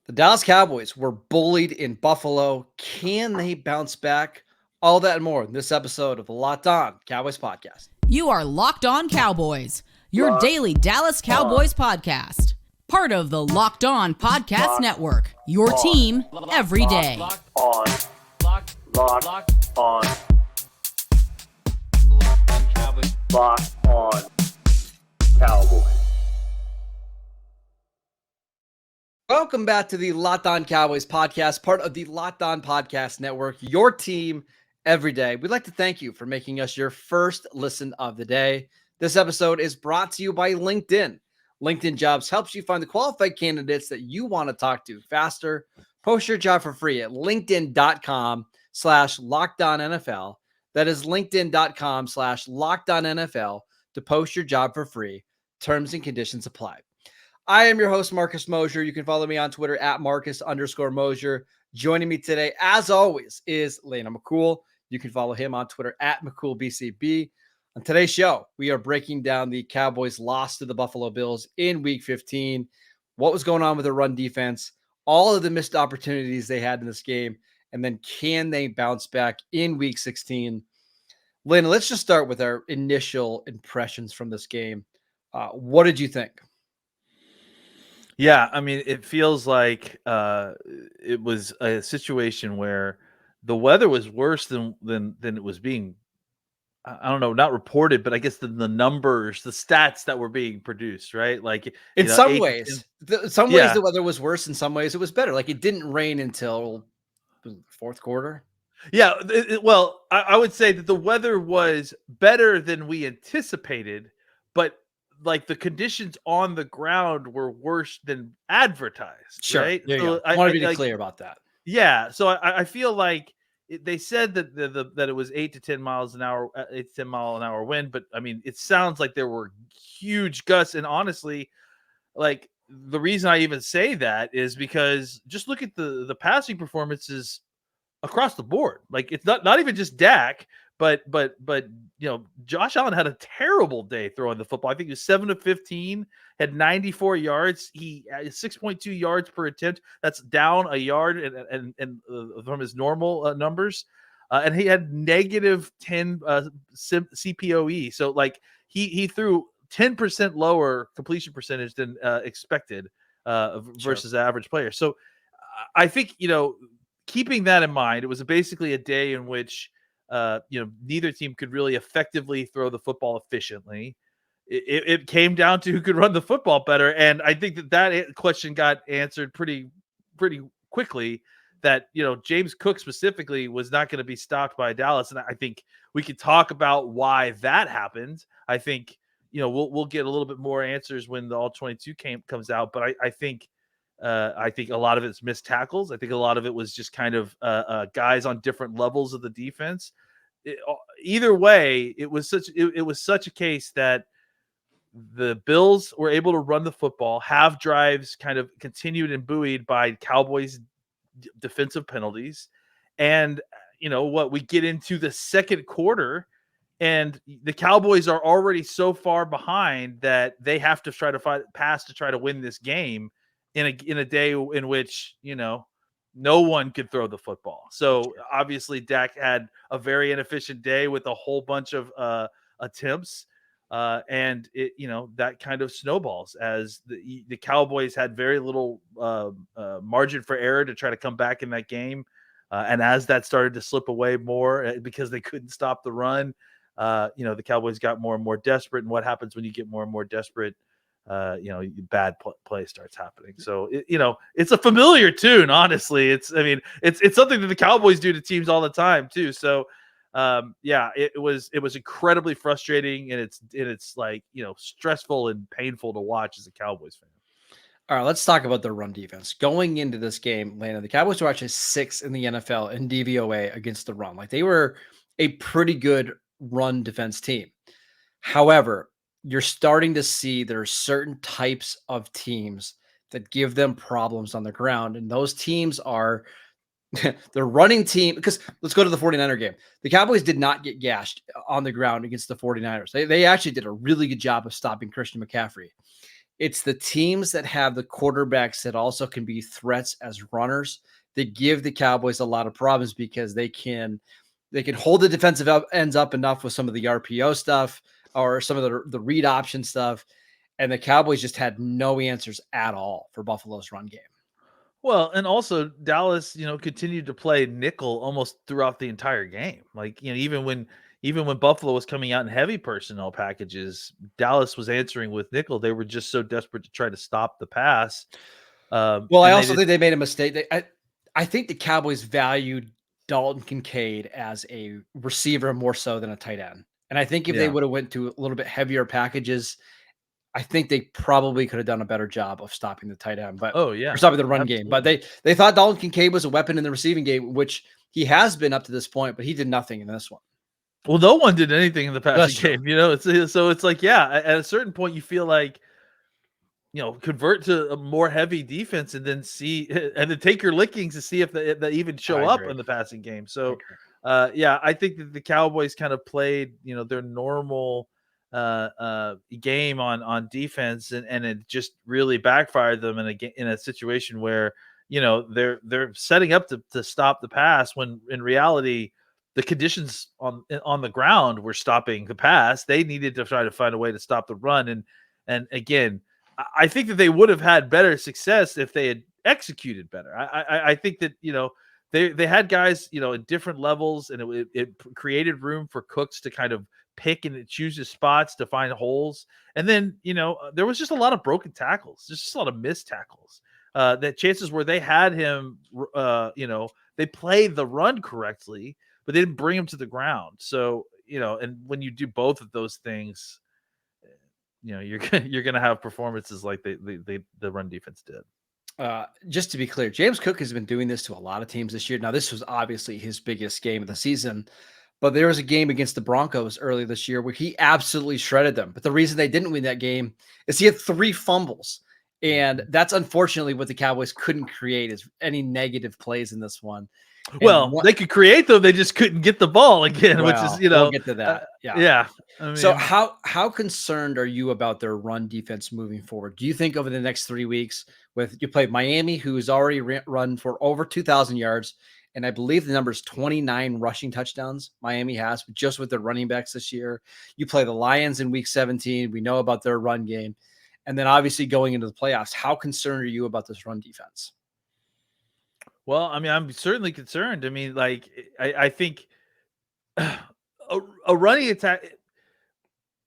The Dallas Cowboys were bullied in Buffalo. Can they bounce back? All that and more in this episode of the Locked On Cowboys podcast. You are Locked On Cowboys, your daily Dallas Cowboys podcast. Part of the Locked On Podcast Network, your team every day. Locked on Cowboys. Locked on Cowboys. Welcome back to the Locked On Cowboys podcast, part of the Locked On Podcast Network, your team every day. We'd like to thank you for making us your first listen of the day. This episode is brought to you by LinkedIn. LinkedIn Jobs helps you find the qualified candidates that you want to talk to faster. Post your job for free at linkedin.com/LockedOnNFL. That is linkedin.com/LockedOnNFL to post your job for free. Terms and conditions apply. I am your host, Marcus Mosher. You can follow me on Twitter at Marcus_Mosher. Joining me today, as always, is Lena McCool. You can follow him on Twitter at McCoolBCB. On today's show, we are breaking down the Cowboys' loss to the Buffalo Bills in Week 15, what was going on with the run defense, all of the missed opportunities they had in this game, and then can they bounce back in Week 16? Lena, let's just start with our initial impressions from this game. What did you think? Yeah, I mean, it feels like it was a situation where the weather was worse than it was being, I don't know, not reported, but I guess the numbers, the stats that were being produced, right? Like in some ways, the weather was worse. In some ways, it was better. Like it didn't rain until the fourth quarter. Yeah, well, I would say that the weather was better than we anticipated, but like the conditions on the ground were worse than advertised. Sure. Right? So I want to be clear about that. Yeah. So I feel like they said that that it was 8 to 10 miles an hour, 8 to 10 mile an hour wind. But I mean, it sounds like there were huge gusts. And honestly, like the reason I even say that is because just look at the passing performances across the board. Like it's not even just Dak, but you know, Josh Allen had a terrible day throwing the football. I think he was 7 of 15, had 94 yards. He had 6.2 yards per attempt. That's down a yard and from his normal numbers. And he had negative 10 CPOE. So like he threw 10% lower completion percentage than expected versus average player. So I think, you know, keeping that in mind, it was basically a day in which neither team could really effectively throw the football efficiently. It came down to who could run the football better, and I think that question got answered pretty quickly. That James Cook specifically was not going to be stopped by Dallas, and I think we could talk about why that happened. I think we'll get a little bit more answers when the All-22 comes out, but I think a lot of it's missed tackles. I think a lot of it was just kind of guys on different levels of the defense. Either way, it was such a case that the Bills were able to run the football, have drives kind of continued and buoyed by Cowboys defensive penalties. And we get into the second quarter and the Cowboys are already so far behind that they have to try to pass to try to win this game in a day in which, no one could throw the football. So obviously Dak had a very inefficient day with a whole bunch of attempts. And it, that kind of snowballs as the Cowboys had very little margin for error to try to come back in that game. And as that started to slip away more because they couldn't stop the run, the Cowboys got more and more desperate. And what happens when you get more and more desperate? Bad play starts happening. So it's a familiar tune. Honestly, it's something that the Cowboys do to teams all the time too. So it was incredibly frustrating, and it's like stressful and painful to watch as a Cowboys fan. All right, let's talk about the run defense. Going into this game, Lana, the Cowboys were actually 6th in the NFL in DVOA against the run. Like they were a pretty good run defense team. However, you're starting to see there are certain types of teams that give them problems on the ground. And those teams are the running team. Because let's go to the 49er game. The Cowboys did not get gashed on the ground against the 49ers. They actually did a really good job of stopping Christian McCaffrey. It's the teams that have the quarterbacks that also can be threats as runners that give the Cowboys a lot of problems because they can hold the defensive ends up enough with some of the RPO stuff or some of the read option stuff. And the Cowboys just had no answers at all for Buffalo's run game. Well, and also Dallas, continued to play nickel almost throughout the entire game. Like, even when Buffalo was coming out in heavy personnel packages, Dallas was answering with nickel. They were just so desperate to try to stop the pass. Well, I also think they made a mistake. I think the Cowboys valued Dalton Kincaid as a receiver more so than a tight end. And I think if they would have went to a little bit heavier packages, I think they probably could have done a better job of stopping the tight end, or stopping the run game. But they thought Dalton Kincaid was a weapon in the receiving game, which he has been up to this point, but he did nothing in this one. Well, no one did anything in the passing game, so it's like, at a certain point you feel like, convert to a more heavy defense and then take your lickings to see if they even show up in the passing game. So, I think that the Cowboys kind of played, their normal game on defense, and it just really backfired them in a situation where, they're setting up to stop the pass when in reality the conditions on the ground were stopping the pass. They needed to try to find a way to stop the run. And again, I think that they would have had better success if they had executed better. I think that, they had guys, at different levels, and it created room for Cooks to kind of pick and choose his spots to find holes. And then, there was just a lot of broken tackles, just a lot of missed tackles. That chances where they had him, they played the run correctly, but they didn't bring him to the ground. So, and when you do both of those things, you're going to have performances like the run defense did. Just to be clear, James Cook has been doing this to a lot of teams this year. Now, this was obviously his biggest game of the season, but there was a game against the Broncos early this year where he absolutely shredded them. But the reason they didn't win that game is he had 3 fumbles. And that's unfortunately what the Cowboys couldn't create is any negative plays in this one. And they could create them. They just couldn't get the ball again, which is, we'll get to that. Yeah. I mean, so how concerned are you about their run defense moving forward? Do you think over the next 3 weeks you play Miami, who has already run for over 2,000 yards, and I believe the number is 29 rushing touchdowns Miami has just with their running backs this year. You play the Lions in week 17. We know about their run game. And then obviously going into the playoffs, how concerned are you about this run defense? Well, I mean, I'm certainly concerned. I mean, like, I think a running attack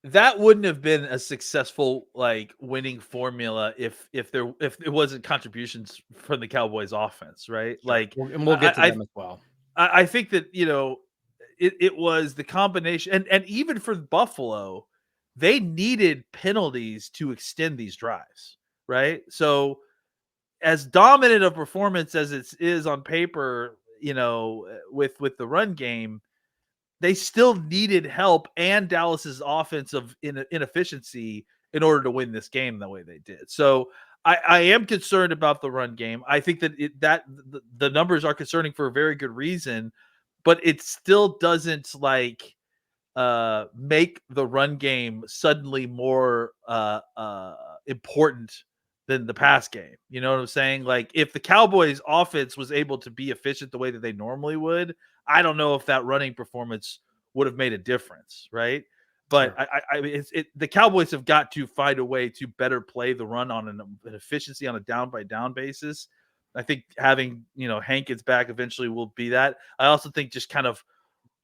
that wouldn't have been a successful winning formula if it wasn't contributions from the Cowboys offense, right? Sure. And we'll get to them as well. I think that it was the combination, and even for Buffalo, they needed penalties to extend these drives, right? So, as dominant a performance as it is on paper, with the run game, they still needed help and Dallas's offensive inefficiency in order to win this game the way they did. So I am concerned about the run game. I think that the numbers are concerning for a very good reason, but it still doesn't make the run game suddenly more important than the pass game. You know what I'm saying? Like, if the Cowboys offense was able to be efficient the way that they normally would, I don't know if that running performance would have made a difference, right? But sure. I mean, the Cowboys have got to find a way to better play the run on an efficiency on a down by down basis. I think having Hankins back eventually will be that. I also think just kind of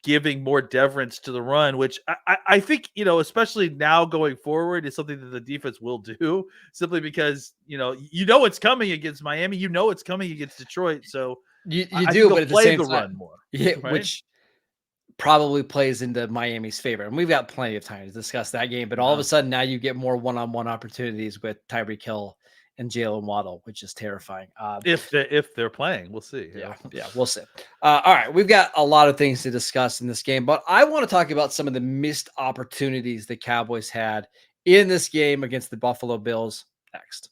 giving more deference to the run, which I think, especially now going forward, is something that the defense will do, simply because, it's coming against Miami, it's coming against Detroit. So you do, but at the same time, run more, right? Which probably plays into Miami's favor. And we've got plenty of time to discuss that game, but all of a sudden now you get more one-on-one opportunities with Tyreek Hill and Jalen Waddle, which is terrifying. If they're playing, we'll see. Yeah, we'll see. All right, we've got a lot of things to discuss in this game, but I want to talk about some of the missed opportunities the Cowboys had in this game against the Buffalo Bills next.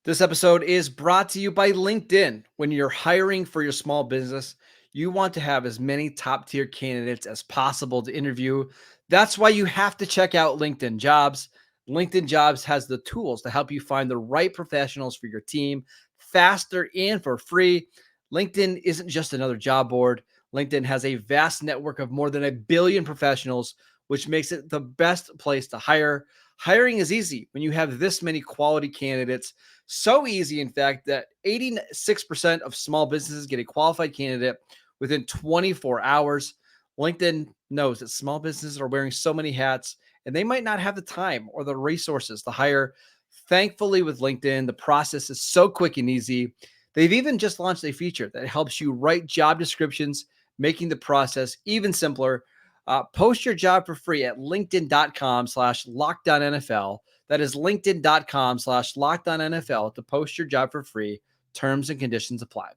This episode is brought to you by LinkedIn. When you're hiring for your small business, you want to have as many top tier candidates as possible to interview. That's why you have to check out LinkedIn Jobs. LinkedIn Jobs has the tools to help you find the right professionals for your team faster and for free. LinkedIn isn't just another job board. LinkedIn has a vast network of more than 1 billion professionals, which makes it the best place to hire. Hiring is easy when you have this many quality candidates. So easy, in fact, that 86% of small businesses get a qualified candidate within 24 hours. LinkedIn knows that small businesses are wearing so many hats and they might not have the time or the resources to hire. Thankfully, with LinkedIn, the process is so quick and easy. They've even just launched a feature that helps you write job descriptions, making the process even simpler. Post your job for free at linkedin.com/LockedOnNFL. That is linkedin.com/LockedOnNFL to post your job for free. Terms and conditions apply.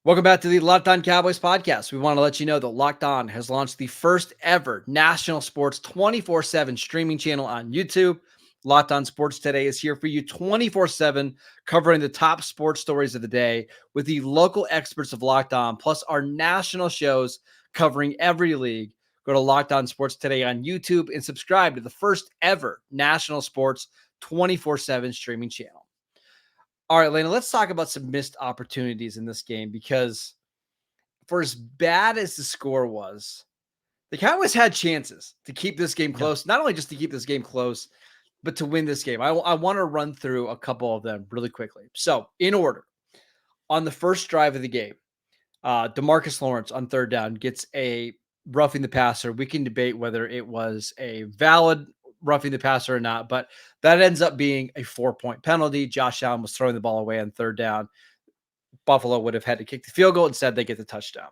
Welcome back to the Locked On Cowboys podcast. We want to let you know that Locked On has launched the first ever national sports 24/7 streaming channel on YouTube. Locked On Sports Today is here for you 24/7, covering the top sports stories of the day with the local experts of Locked On, plus our national shows covering every league. Go to Locked On Sports Today on YouTube and subscribe to the first ever national sports 24/7 streaming channel. All right, Lena, let's talk about some missed opportunities in this game, because for as bad as the score was, the Cowboys had chances to keep this game close. Not only just to keep this game close, but to win this game. I want to run through a couple of them really quickly. So, in order, on the first drive of the game, DeMarcus Lawrence on third down gets a roughing the passer. We can debate whether it was a valid roughing the passer or not, but that ends up being a 4-point penalty. Josh Allen was throwing the ball away on third down. Buffalo would have had to kick the field goal. Instead, they get the touchdown.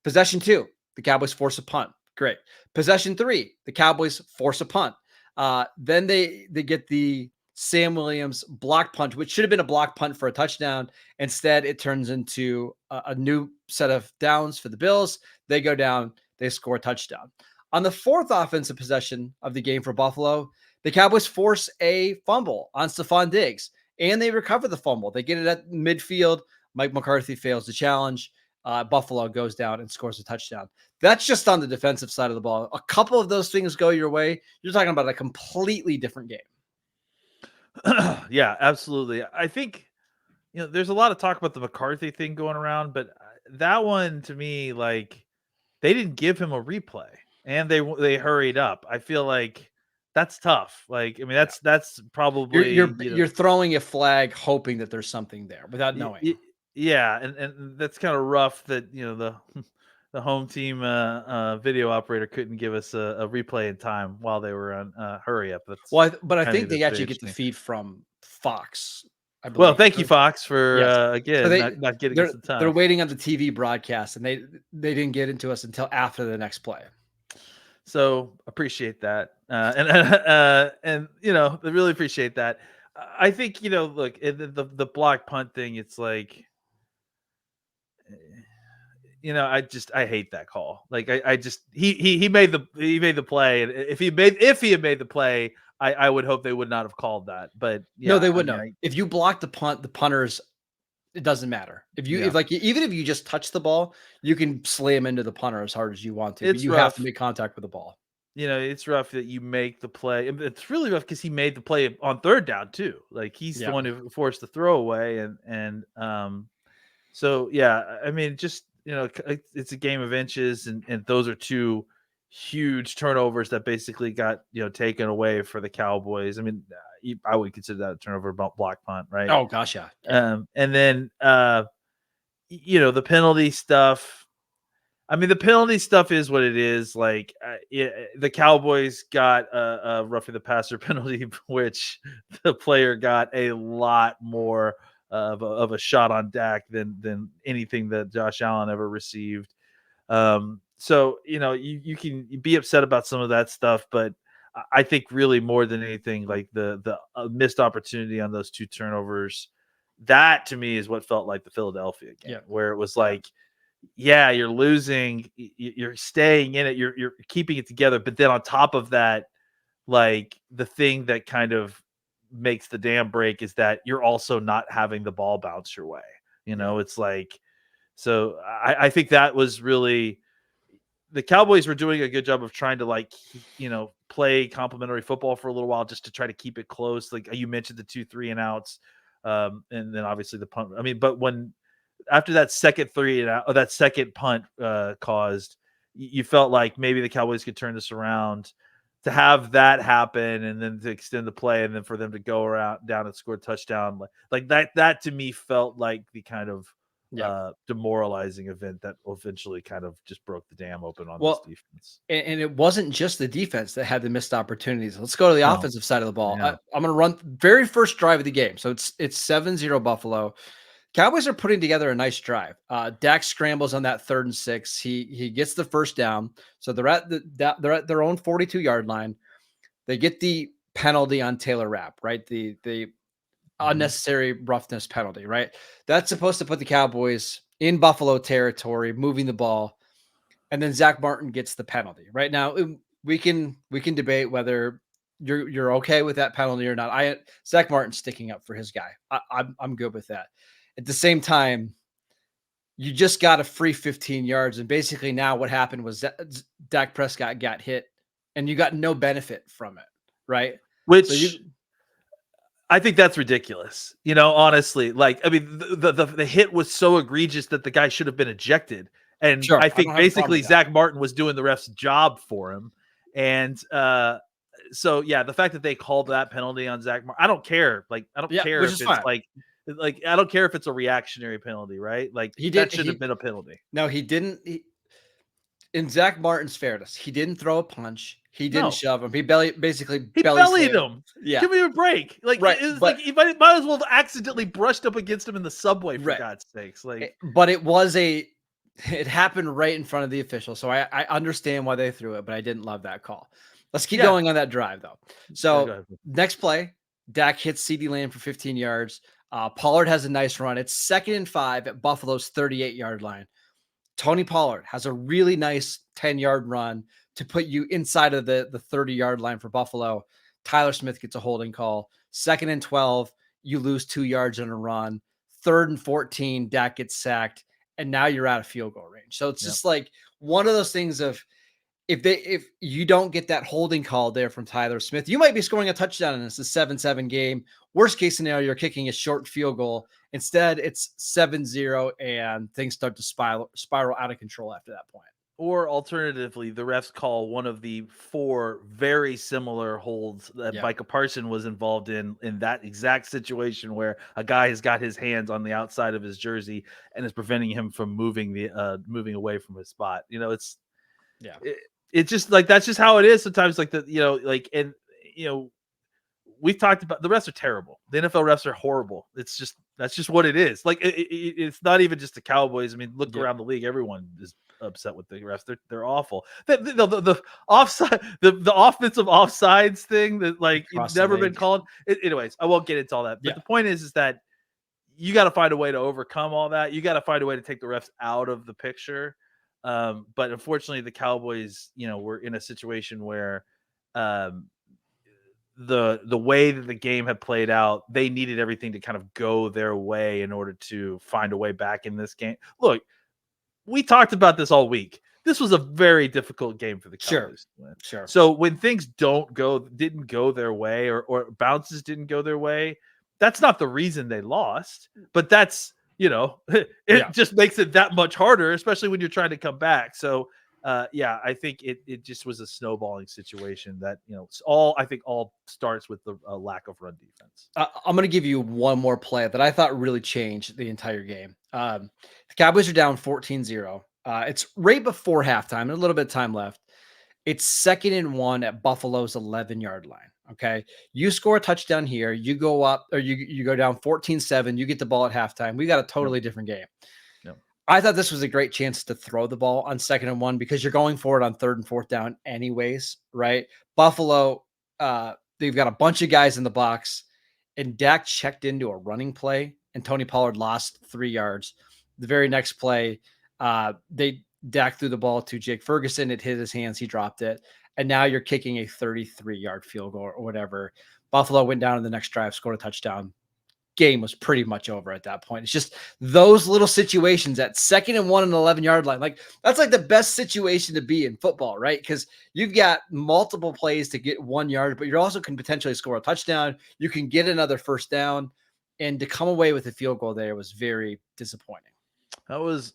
Possession 2, the Cowboys force a punt. Great. Possession 3, the Cowboys force a punt. Then they get the Sam Williams block punt, which should have been a block punt for a touchdown. Instead, it turns into a new set of downs for the Bills. They go down, they score a touchdown. On the fourth offensive possession of the game for Buffalo, the Cowboys force a fumble on Stephon Diggs, and they recover the fumble. They get it at midfield. Mike McCarthy fails the challenge. Buffalo goes down and scores a touchdown. That's just on the defensive side of the ball. A couple of those things go your way, you're talking about a completely different game. Yeah, absolutely. I think, there's a lot of talk about the McCarthy thing going around, but that one, to me, like, they didn't give him a replay and they hurried up. I feel like that's tough. Like, I mean, that's probably you're throwing a flag hoping that there's something there without knowing. Yeah, and that's kind of rough that the home team video operator couldn't give us a replay in time while they were on hurry up. That's but I think they actually get the feed from Fox. I believe. Well, thank you, Fox, for again So not getting us in time. They're waiting on the TV broadcast, and they didn't get into us until after the next play. So appreciate that, and they really appreciate that. I think look, the block punt thing. It's like, I hate that call. Like he made the play, and if he had made the play, I would hope they would not have called that. But no, they wouldn't have. If you block the punt, the punters, it doesn't matter. Even if you just touch the ball, you can slam into the punter as hard as you want to. You have to make contact with the ball. It's rough that you make the play. It's really rough because he made the play on third down too. Like, he's the one who forced the throwaway, and so yeah. I mean, just it's a game of inches, and those are two huge turnovers that basically got taken away for the Cowboys. I mean, I would consider that a turnover, block punt, right? Oh gosh, yeah. And then the penalty stuff. I mean, the penalty stuff is what it is. Like, the Cowboys got a roughing the passer penalty, which the player got a lot more of a shot on Dak than anything that Josh Allen ever received. So you can be upset about some of that stuff, but I think really more than anything, like the missed opportunity on those two turnovers, that to me is what felt like the Philadelphia game, where it was like, yeah, you're losing, you're staying in it, you're keeping it together, but then on top of that, like, the thing that kind of makes the dam break is that you're also not having the ball bounce your way. It's like, so I think that was really, the Cowboys were doing a good job of trying to play complimentary football for a little while just to try to keep it close. Like you mentioned, the 2 3 and outs, and then obviously the punt. I mean, but after that second 3 and out, or that second punt caused, you felt like maybe the Cowboys could turn this around. To have that happen and then to extend the play and then for them to go around down and score a touchdown, like that to me felt like the kind of demoralizing event that eventually kind of just broke the dam open on this defense. And it wasn't just the defense that had the missed opportunities. Let's go to the offensive side of the ball. Yeah. I'm going to run very first drive of the game. So it's 7-0 Buffalo. Cowboys are putting together a nice drive. Dak scrambles on that 3rd and 6. He gets the first down. So they're at their own 42-yard line. They get the penalty on Taylor Rapp, right? The unnecessary roughness penalty, right? That's supposed to put the Cowboys in Buffalo territory, moving the ball. And then Zach Martin gets the penalty. Right now, we can debate whether you're okay with that penalty or not. Zach Martin's sticking up for his guy. I'm good with that. At the same time, you just got a free 15 yards. And basically now what happened was that Dak Prescott got hit and you got no benefit from it, right? Which I think that's ridiculous. Honestly, like, I mean, the hit was so egregious that the guy should have been ejected. And sure, I think basically Zach Martin was doing the ref's job for him. And so, yeah, the fact that they called that penalty on Zach Martin, I don't care. Like, I don't care if it's fine. Like, I don't care if it's a reactionary penalty, right? Like, that should have been a penalty. No, he didn't. In Zach Martin's fairness, he didn't throw a punch. He didn't shove him. He basically bellied him. Yeah, give me a break. Like, right, like he might as well have accidentally brushed up against him in the subway, for God's sakes. Like, but it happened right in front of the official, so I understand why they threw it, but I didn't love that call. Let's keep going on that drive though. So next play, Dak hits CeeDee Lamb for 15 yards. Pollard has a nice run. It's 2nd and 5 at Buffalo's 38-yard line. Tony Pollard has a really nice 10-yard run to put you inside of the 30-yard line for Buffalo. Tyler Smith gets a holding call. 2nd and 12, you lose 2 yards in a run. 3rd and 14, Dak gets sacked, and now you're out of field goal range. So it's just like one of those things of if you don't get that holding call there from Tyler Smith, you might be scoring a touchdown and it's a 7-7 game. Worst case scenario, you're kicking a short field goal. Instead, it's 7-0 and things start to spiral out of control after that point. Or alternatively, the refs call one of the 4 very similar holds that Micah Parsons was involved in that exact situation where a guy has got his hands on the outside of his jersey and is preventing him from moving away from his spot. It's just like, that's just how it is sometimes. Like we've talked about, the refs are terrible. The NFL refs are horrible. That's just what it is. Like it's not even just the Cowboys. I mean, look around the league. Everyone is upset with the refs. They're awful. The offside, the offensive offsides thing that it's never been called. Anyways, I won't get into all that. But the point is that you got to find a way to overcome all that. You got to find a way to take the refs out of the picture. But unfortunately, the Cowboys, were in a situation where the way that the game had played out, they needed everything to kind of go their way in order to find a way back in this game. Look, we talked about this all week. This was a very difficult game for the Cowboys to win. Sure. So when things didn't go their way or bounces didn't go their way, that's not the reason they lost, but that's, it just makes it that much harder, especially when you're trying to come back. So, I think it just was a snowballing situation that, I think all starts with the lack of run defense. I'm going to give you one more play that I thought really changed the entire game. The Cowboys are down 14-0. It's right before halftime, a little bit of time left. It's 2nd and 1 at Buffalo's 11-yard line. Okay. You score a touchdown here. You go up, or you go down 14-7. You get the ball at halftime. We got a totally different game. Yep. I thought this was a great chance to throw the ball on 2nd and 1 because you're going for it on 3rd and 4th down anyways, right? Buffalo, they've got a bunch of guys in the box, and Dak checked into a running play, and Tony Pollard lost 3 yards. The very next play, Dak threw the ball to Jake Ferguson. It hit his hands. He dropped it. And now you're kicking a 33-yard field goal or whatever. Buffalo went down in the next drive, scored a touchdown. game was pretty much over at that point. It's just those little situations at 2nd and 1 and 11-yard line. Like that's like the best situation to be in football, right? Because you've got multiple plays to get 1 yard, but you also can potentially score a touchdown. You can get another first down, and to come away with a field goal there was very disappointing. That was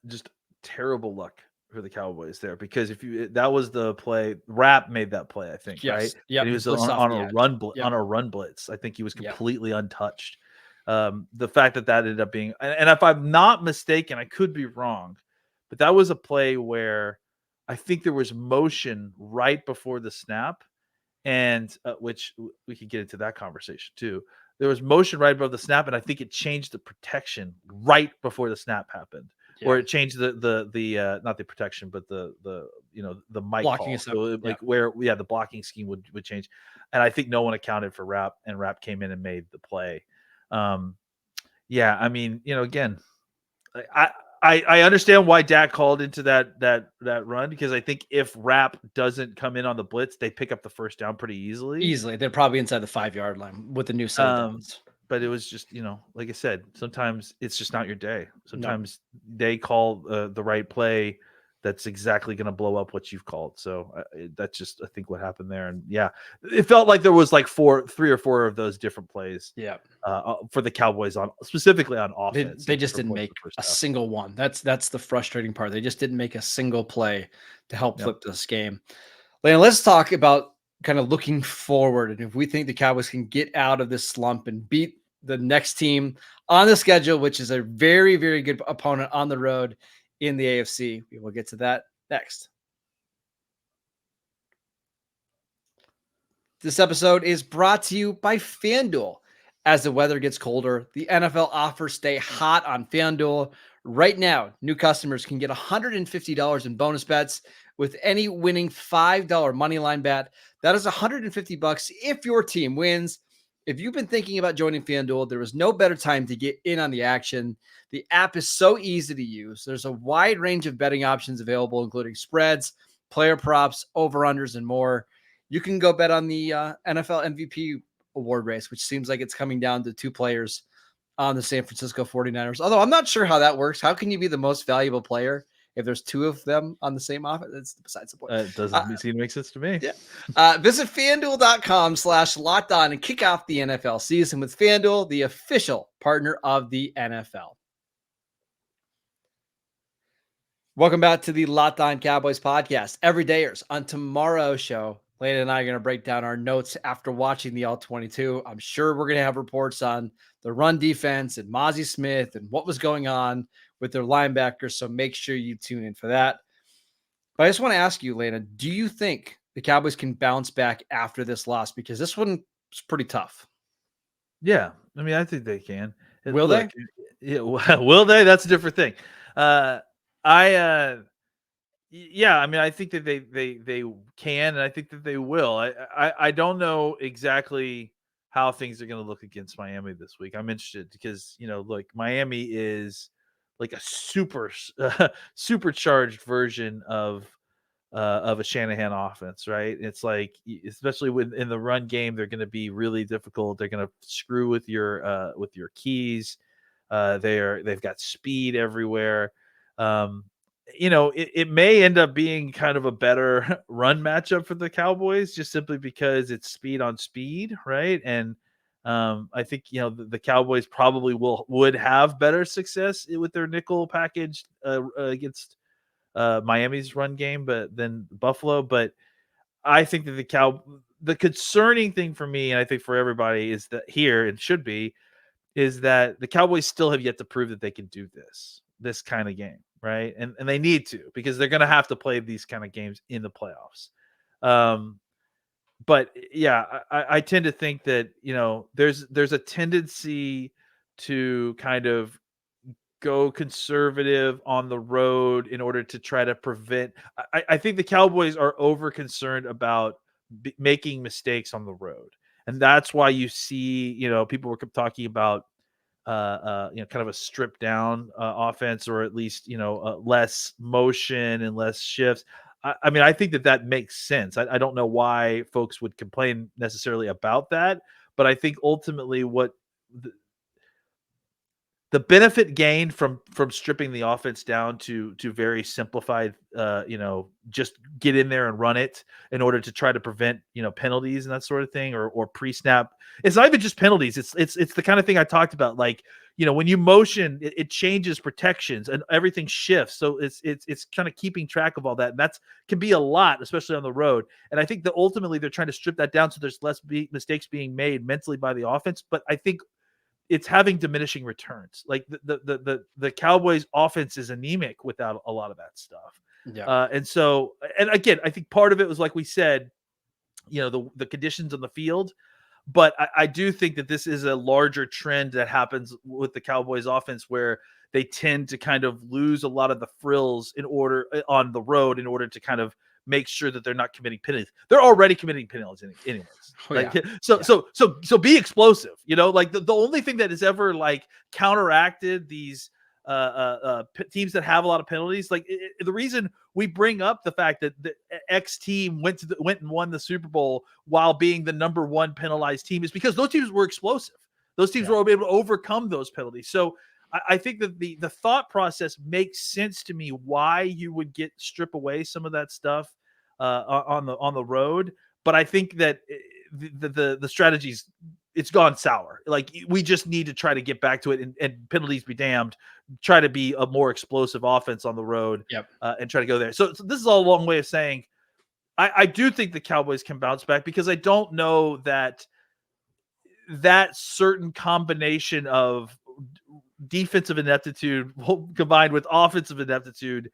just terrible luck for the Cowboys there, because that was the play. Rapp made that play, I think, right? Yeah, he was on a run blitz. I think he was completely untouched. The fact that ended up being, and if I'm not mistaken, I could be wrong, but that was a play where I think there was motion right before the snap, and which we could get into that conversation too. There was motion right above the snap, and I think it changed the protection right before the snap happened, or it changed the not the protection, but the mic blocking call. So where the blocking scheme would change, and I think no one accounted for Rapp, and Rapp came in and made the play. I mean, again, I understand why Dak called into that run, because I think if Rapp doesn't come in on the blitz, they pick up the first down pretty easily. They're probably inside the 5-yard line with the new set of downs. But it was just, like I said, sometimes it's just not your day. Sometimes they call the right play that's exactly going to blow up what you've called. So that's just, I think, what happened there. And it felt like there was like 3 or 4 of those different plays. For the Cowboys specifically on offense. They just didn't make a single one. That's the frustrating part. They just didn't make a single play to help flip this game. Lana, let's talk about kind of looking forward, and if we think the Cowboys can get out of this slump and beat the next team on the schedule, which is a very, very good opponent on the road in the AFC. We will get to that next. This episode is brought to you by FanDuel. As the weather gets colder, the NFL offers stay hot on FanDuel. Right now, new customers can get $150 in bonus bets with any winning $5 moneyline bet. That is $150 if your team wins. If you've been thinking about joining FanDuel, there is no better time to get in on the action. The app is so easy to use. There's a wide range of betting options available, including spreads, player props, over-unders, and more. You can go bet on the NFL MVP award race, which seems like it's coming down to 2 players on the San Francisco 49ers. Although I'm not sure how that works. How can you be the most valuable player if there's 2 of them on the same offense? That's besides the point. It doesn't seem to make sense to me. Visit FanDuel.com/LockedOn and kick off the NFL season with FanDuel, the official partner of the NFL. Welcome back to the Locked On Cowboys podcast. Everydayers, on tomorrow's show, Lana and I are going to break down our notes after watching the All-22. I'm sure we're going to have reports on the run defense and Mozzie Smith and what was going on with their linebackers, so make sure you tune in for that. But I just want to ask you, Lana, do you think the Cowboys can bounce back after this loss? Because this one was pretty tough. Yeah, I mean, I think they can. Will they? Yeah, will they? That's a different thing. I mean, I think that they can, and I think that they will. I don't know exactly how things are going to look against Miami this week. I'm interested because, look, Miami is like a supercharged version of a Shanahan offense, right? It's like, especially in the run game, they're going to be really difficult. They're going to screw with your keys. They've got speed everywhere. It may end up being kind of a better run matchup for the Cowboys, just simply because it's speed on speed, right? And I think the Cowboys probably would have better success with their nickel package against Miami's run game, but than Buffalo. But I think that the concerning thing for me, and I think for everybody, is that here it should be, is that the Cowboys still have yet to prove that they can do this kind of game, right? And they need to, because they're going to have to play these kind of games in the playoffs. But yeah, I tend to think that, there's a tendency to kind of go conservative on the road in order to try to prevent. I think the Cowboys are over concerned about making mistakes on the road. And that's why you see, people were talking about, kind of a stripped down offense, or at least, less motion and less shifts. I mean, I think that makes sense. I don't know why folks would complain necessarily about that, but I think ultimately what the benefit gained from stripping the offense down to very simplified, just get in there and run it in order to try to prevent, penalties and that sort of thing, or pre-snap. It's not even just penalties. It's the kind of thing I talked about. Like, when you motion, it changes protections and everything shifts. So it's kind of keeping track of all that. And that's can be a lot, especially on the road. And I think that ultimately they're trying to strip that down so there's less mistakes being made mentally by the offense. But I think it's having diminishing returns. Like the Cowboys offense is anemic without a lot of that stuff. Yeah. And again, I think part of it was, like we said, the conditions on the field, but I do think that this is a larger trend that happens with the Cowboys offense, where they tend to kind of lose a lot of the frills on the road in order to kind of make sure that they're not committing penalties. They're already committing penalties anyways. So be explosive. Like the only thing that has ever like counteracted these teams that have a lot of penalties, like the reason we bring up the fact that the X team went and won the Super Bowl while being the number one penalized team is because those teams were explosive. Those teams were able to overcome those penalties. So I think that the thought process makes sense to me why you would strip away some of that stuff on the road. But I think that the strategies, it's gone sour. Like, we just need to try to get back to it, and penalties be damned, try to be a more explosive offense on the road. And try to go there. So this is all a long way of saying I do think the Cowboys can bounce back, because I don't know that certain combination of defensive ineptitude combined with offensive ineptitude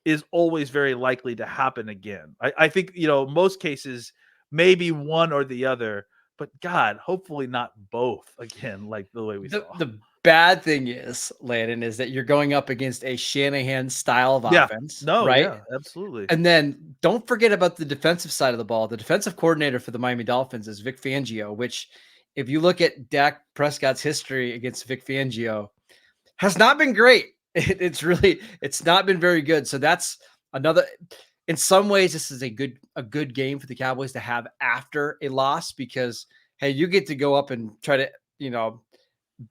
is always very likely to happen again. I think, most cases, maybe one or the other, but God, hopefully not both again, like the way we saw. The bad thing is, Landon, is that you're going up against a Shanahan style of offense. Right? Yeah, absolutely. And then don't forget about the defensive side of the ball. The defensive coordinator for the Miami Dolphins is Vic Fangio, which, if you look at Dak Prescott's history against Vic Fangio, has not been great. It's not been very good. So that's another, in some ways, this is a good game for the Cowboys to have after a loss, because, hey, you get to go up and try to,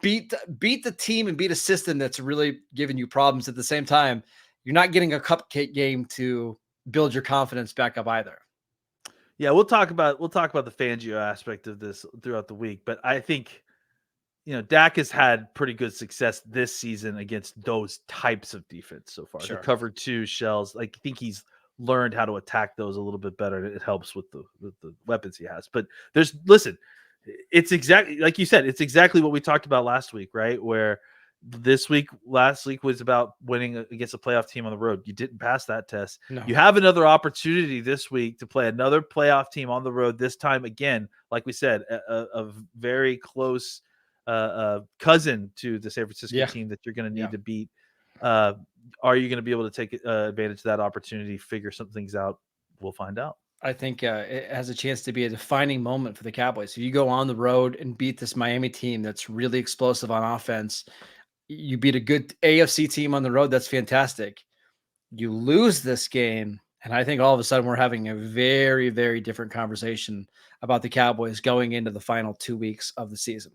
beat the team and beat a system that's really giving you problems. At the same time, you're not getting a cupcake game to build your confidence back up either. Yeah, we'll talk about the Fangio aspect of this throughout the week, but I think, Dak has had pretty good success this season against those types of defense so far. Sure. The cover 2 shells, like, I think he's learned how to attack those a little bit better. It helps with the weapons he has. But it's exactly like you said. It's exactly what we talked about last week, right? Where last week was about winning against a playoff team on the road. You didn't pass that test. No. You have another opportunity this week to play another playoff team on the road. This time, again, like we said, a very close cousin to the San Francisco team that you're going to need to beat. Are you going to be able to take advantage of that opportunity, figure some things out? We'll find out. I think it has a chance to be a defining moment for the Cowboys. If you go on the road and beat this Miami team that's really explosive on offense, you beat a good AFC team on the road, that's fantastic. You lose this game, and I think all of a sudden we're having a very, very different conversation about the Cowboys going into the final 2 weeks of the season.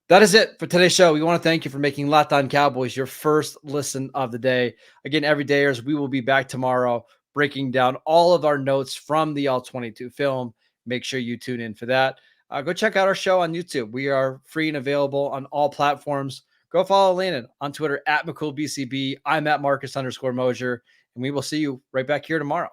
That is it for today's show. We want to thank you for making Locked On Cowboys your first listen of the day. Again, everydayers, we will be back tomorrow breaking down all of our notes from the All-22 film. Make sure you tune in for that. Go check out our show on YouTube. We are free and available on all platforms. Go follow Landon on Twitter @McCoolBCB. I'm @Marcus_Mosier, and we will see you right back here tomorrow.